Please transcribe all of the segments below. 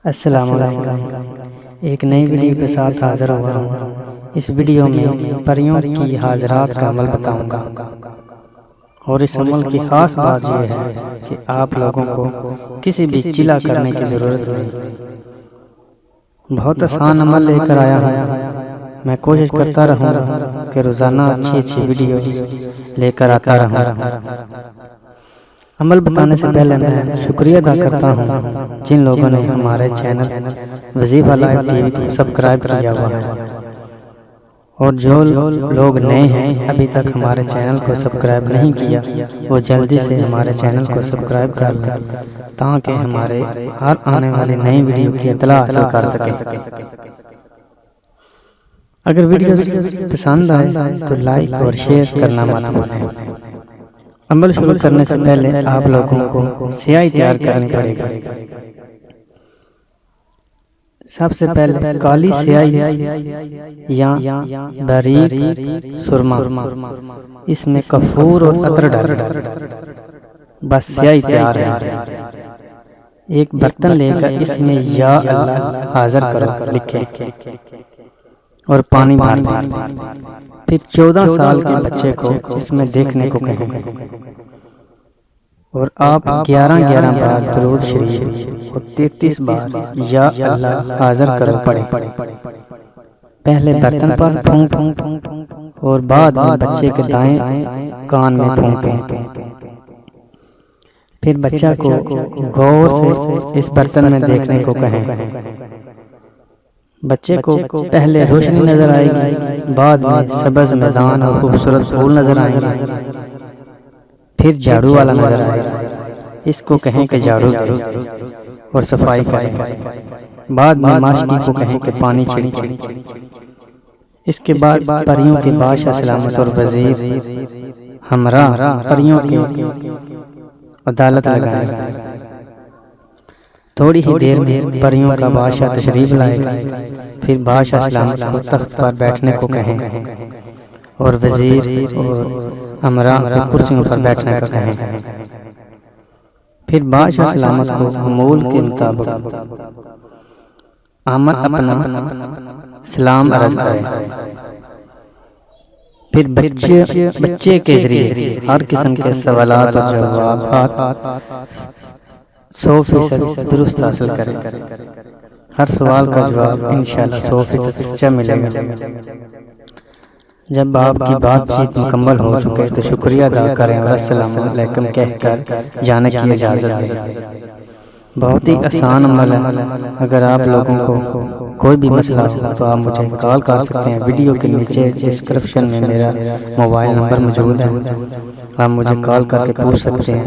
अस्सलाम वालेकुम। एक नई वीडियो के साथ हाज़िर हुआ हूँ। इस वीडियो में परियों की हाजरात का अमल बताऊंगा और इस अमल की ख़ास बात यह है कि आप लोगों को किसी भी चिल्ला करने की ज़रूरत नहीं। बहुत आसान अमल लेकर आया हूँ। मैं कोशिश करता रहूँगा कि रोज़ाना अच्छी वीडियो लेकर आता रहूँ। अमल बताने से पहले मैं शुक्रिया अदा करता हूँ जिन लोगों ने हमारे चैनल वजीफा लाइव टीवी को सब्सक्राइब किया हुआ है, और जो लोग नए हैं अभी तक हमारे चैनल को सब्सक्राइब नहीं किया वो जल्दी से हमारे चैनल को सब्सक्राइब कर लें ताकि हमारे हर आने वाली नई वीडियो की इत्तला हासिल कर सकें। अगर वीडियो पसंद आए तो लाइक और शेयर करना मत भूलें। अमल शुरू करने से पहले आप लोगों को स्याही तैयार करनी पड़ेगी। सबसे पहले काली स्याही या बारीक सुरमा, इसमें कफूर और अतर डालें। बस स्याही तैयार है। एक बर्तन लेकर इसमें या अल्लाह हाजिर करो लिखें और पानी भर दें। फिर 14 साल के बच्चे को इसमें देखने को कहें और आप 11 बार दरूद शरीफ और 33 बार या अल्लाह हाजिर करो पढ़ें। पहले बर्तन पर फूंक और बाद में बच्चे के दाएं कान में फूंकें। फिर बच्चा को गौर से इस बर्तन में देखने को कहें। बच्चे को पहले रोशनी नजर आएगी, बाद में सब्ज मैदान और खूबसूरत फूल नजर आएंगे, फिर झाड़ू वाला नजर आएगा। इसको कहें कि झाड़ू दे और सफाई करें। बाद में माशगी को कहें कि पानी छिड़के। इसके बाद परियों के बादशाह सलामत और वजीर हमरा परियों की अदालत लगाएगा। थोड़ी ही देर में परियों का बादशाह तशरीफ लाएगा। फिर बादशाह सलामत को तख्त पर बैठने को कहें और वजीर और हमरा को कुर्सियों पर बैठने को कहें। फिर बादशाह सलामत को अमूल के मुताबिक आमन अपना सलाम अर्ज करें। फिर बच्चे के जरिए हर किस्म के सवालात और जवाब 100% दुरुस्त हासिल करें। हर सवाल का जवाब इंशाअल्लाह 100% सच्चा मिलेगा। जब आपकी बातचीत मुकम्मल हो चुके तो शुक्रिया अदा करें और अस्सलाम वालेकुम कहकर जाने की इजाज़त दें। बहुत ही आसान अमल है। अगर आप लोगों को कोई भी मसला हो तो आप मुझे कॉल कर सकते हैं। वीडियो के नीचे डिस्क्रिप्शन में मेरा मोबाइल नंबर मौजूद है, आप मुझे कॉल करके पूछ सकते हैं।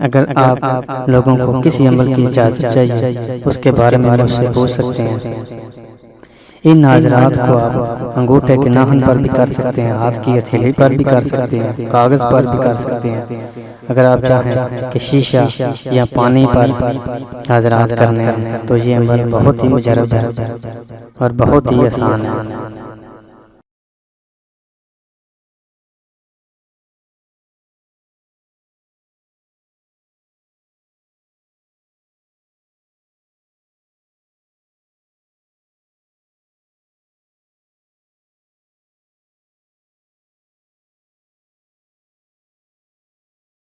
अगर आप लोगों को किसी अमल की इजाज़त चाहिए उसके बारे में मुझसे पूछ सकते हैं। इन हाजरात को आप अंगूठे के नाखून पर भी कर सकते हैं, हाथ की हथेली पर भी कर सकते हैं, कागज़ पर भी कर सकते हैं। अगर आप चाहें कि शीशा या पानी पर हाजरात करने हैं तो ये अमल बहुत ही मुजरब है और बहुत ही आसान है।